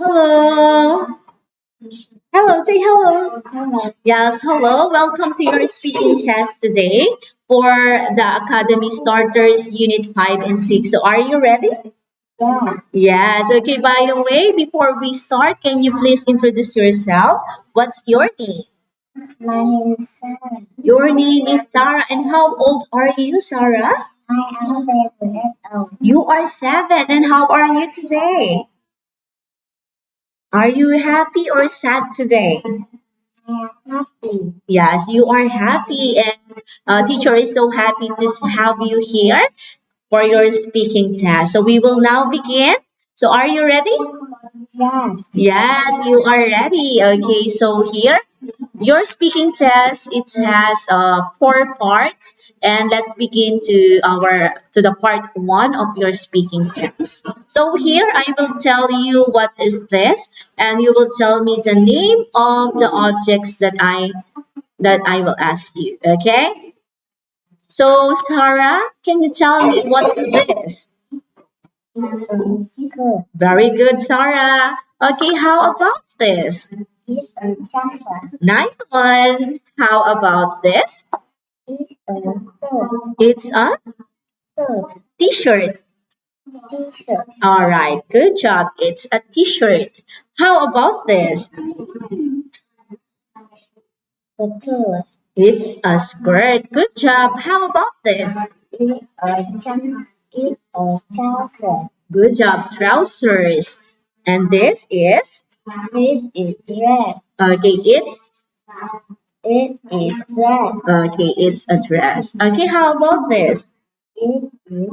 Hello. Hello, say hello. Hello. Yes, hello. Welcome to your speaking test today for the Academy Starters Unit 5 and 6. So, are you ready? Yeah. Yes. Okay, by the way, before we start, can you please introduce yourself? What's your name? My name is Sarah. Your name is Sarah, and how old are you, Sarah? I am 7 years old. You are 7, and how are you today? Are you happy or sad today? I am happy. Yes, you are happy, and teacher is so happy to have you here for your speaking test. So we will now begin. So are you ready? Yes. Yes, you are ready. Okay, so here your speaking test it has 4 parts, and let's begin to the part 1 of your speaking test. So here I will tell you what is this, and you will tell me the name of the objects that I will ask you. Okay. So Sarah, can you tell me what's this? It's good. Very good, Sarah. Okay, how about this? It's a jumper. Nice one. How about this? It's a shirt. It's a Shirt. t-shirt. T-shirt. All right, good job. It's a t-shirt. How about this? The shirt. It's a skirt. Good job. How about this? It's a jumper. It's a trouser. Good job. Trousers. And this is? It is dress. Okay, It is dress. it's a dress. Okay, how about this? It is.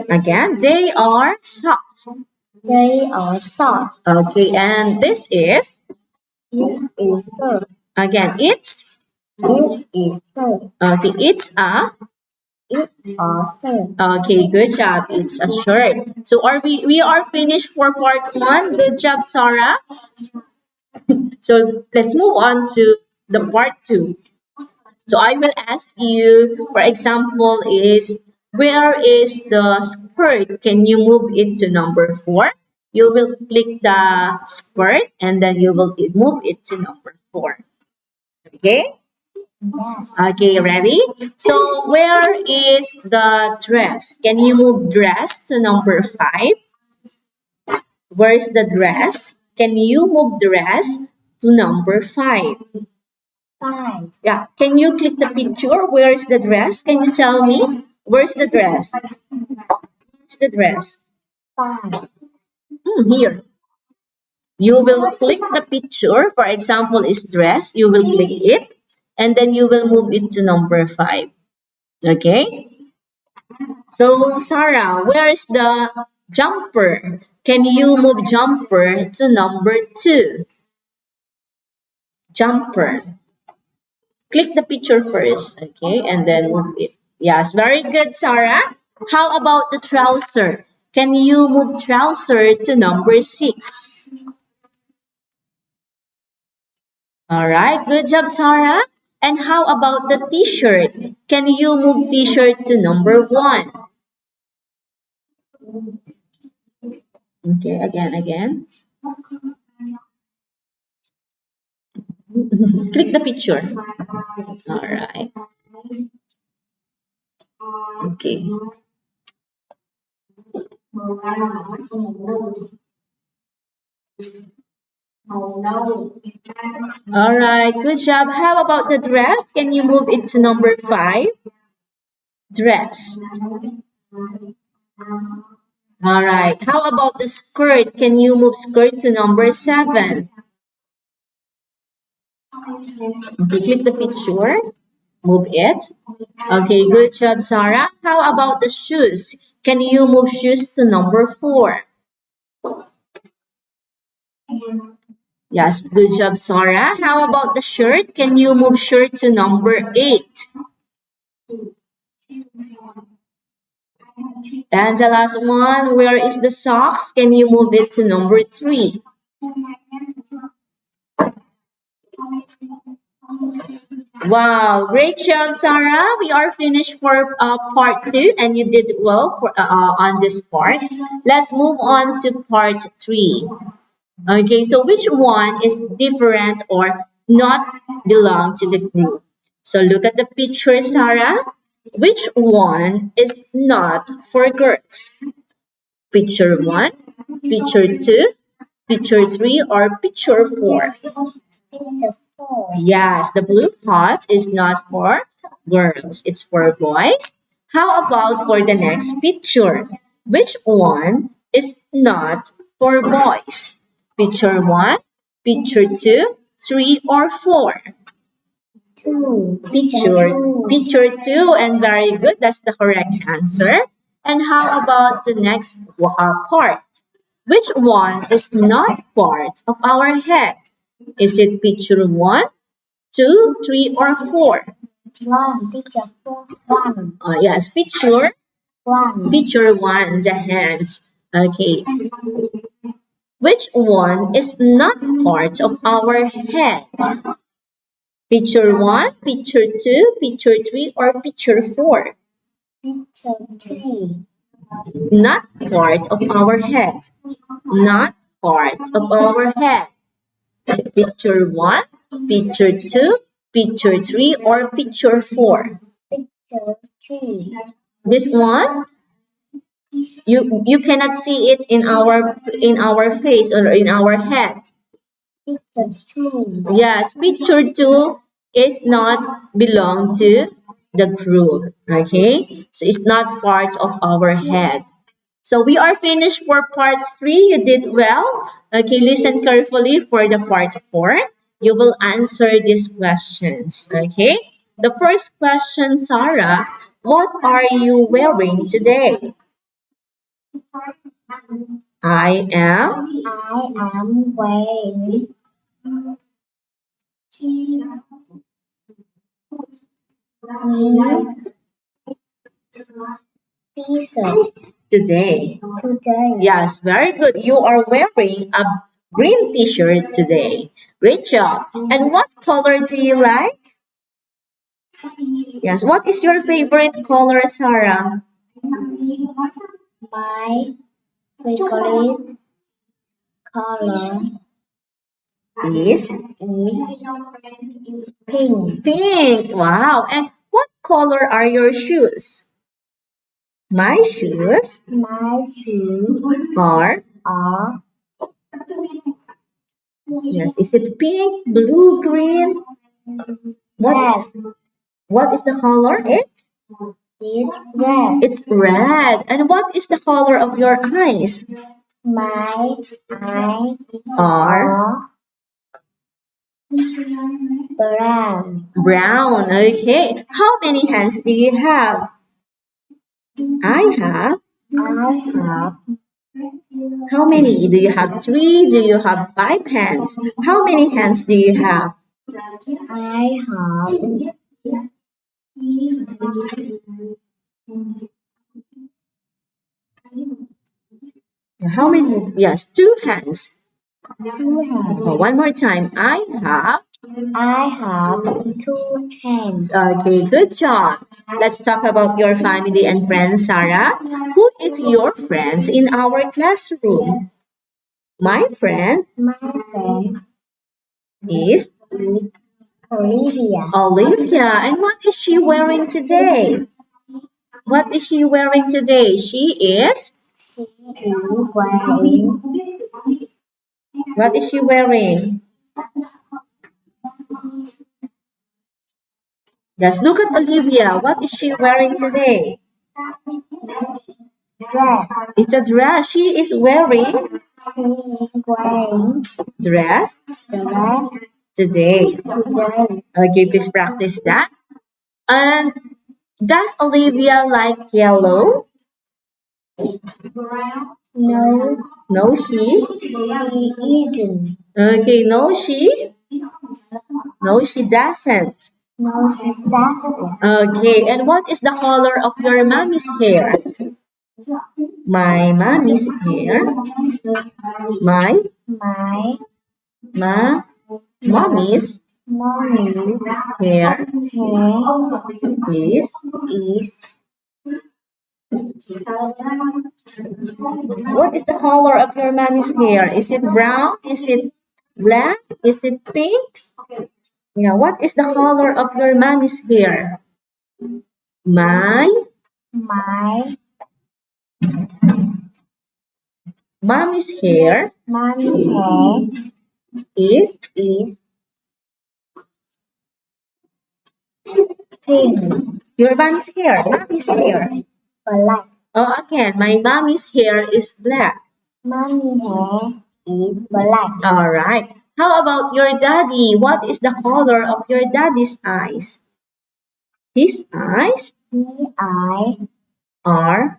Again, they are socks. They are soft. Okay, and this is? It is shirt. Again, it's? It is shirt. Okay, it's a? It are shirt. Okay, good job. It's a shirt. So are we are finished for part 1. Good job, Sarah. So let's move on to the part 2. So I will ask you, for example, is where is the skirt? Can you move it to number 4? You will click the skirt and then you will move it to number 4. Okay? Yes. Okay, ready? So where is the dress? Can you move dress to number 5? Where's the dress? Can you move dress to number 5? 5. Yeah. Can you click the picture? Where's the dress? Can you tell me? Where's the dress? Where's the dress? 5. Here. You will click the picture. For example, is dress. You will click it. And then you will move it to number 5. Okay? So, Sarah, where is the jumper? Can you move jumper to number 2? Jumper. Click the picture first, okay, and then move it. Yes, very good, Sarah. How about the trouser? Can you move trouser to number 6? All right, good job, Sarah. And how about the t-shirt? Can you move t-shirt to number 1? Okay, again. Click the picture. All right. Okay. All right, good job. How about the dress? Can you move it to number 5? Dress. All right. How about the skirt? Can you move skirt to number 7? Okay, click the picture. Move it. Okay, good job, Sarah. How about the shoes? Can you move shoes to number 4? Yes, good job, Sarah. How about the shirt? Can you move shirt to number 8? And the last one, where is the socks? Can you move it to number 3? Wow, great job, Sarah. We are finished for part 2 and you did well on this part. Let's move on to part 3. Okay, so which one is different or not belong to the group? So look at the picture, Sarah. Which one is not for girls? Picture 1, picture 2, picture 3, or picture 4? Picture 4. Yes, the blue pot is not for girls, it's for boys. How about for the next picture? Which one is not for boys? Picture 1, picture 2, 3, or 4? 2. Picture 2, and very good, that's the correct answer. And how about the next part? Which one is not part of our head? Is it picture 1, 2, 3, or 4? 1. Picture 4. 1. Yes, 1. picture 1, the hands. Okay. Which one is not part of our head? Picture 1, picture 2, picture 3, or picture 4? Picture 3. Not part of our head. Not part of our head. Picture 1, picture 2, picture 3, or picture 4? Picture 3. This one, you cannot see it in our face or in our head. Picture 2. Yes, picture 2 is not belong to the group. Okay, so it's not part of our head. So we are finished for part 3. You did well. Okay, listen carefully for the part 4. You will answer these questions. Okay, the first question, Sarah, what are you wearing today? I am I am wearing green t-shirt today. today. Yes, very good. You are wearing a green t-shirt today. Great job. And what color do you like? Yes, what is your favorite color, Sarah? My favorite color Is is pink. pink. Wow. And what color are your shoes? My shoes My shoes are, are yes, is it pink, blue, green? What, red. what is the color? It's red. It's red. And what is the color of your eyes? My eyes Are are brown. brown. Okay. How many hands do you have? I have. I have How many? Do you have 3? Do you have 5 hands? How many hands do you have? I have How many? Yes, 2 hands. 2 hands. One more time. I have 2 hands. Okay, good job. Let's talk about your family and friends, Sarah. Who is your friends in our classroom? My friend My friend is is Olivia. Olivia. And what is she wearing today? What is she wearing today? She is. She is wearing What is she wearing? Just look at Olivia. What is she wearing today? dress. It's a dress. She is wearing She is wearing dress dress today. today. Okay, please practice that. And does Olivia like yellow? No, No, she. she isn't. Okay, no, she. No, she doesn't. No, she doesn't. Okay, and what is the color of your mommy's hair? My mommy's hair. My My ma mommy's mommy hair hair is is What is the color of your mommy's hair? Is it brown? Is it black? Is it pink? Yeah, what is the color of your mommy's hair? My My mommy's hair mommy hair is is pink. your mommy's hair. Mommy's hair. Black. Oh, again, my mommy's hair is black. Mommy hair is black. All right. How about your daddy? What is the color of your daddy's eyes? His eyes His are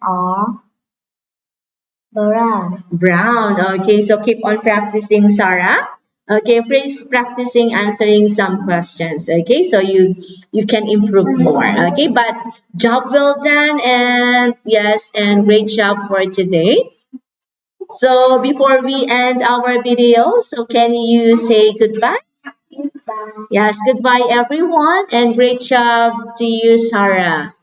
are brown. brown. Okay, so keep on practicing, Sarah. Okay, please practicing answering some questions. Okay, so you can improve more. Okay, but job well done, and yes, and great job for today. So before we end our video, so can you say goodbye? Goodbye. Yes, goodbye everyone, and great job to you, Sarah.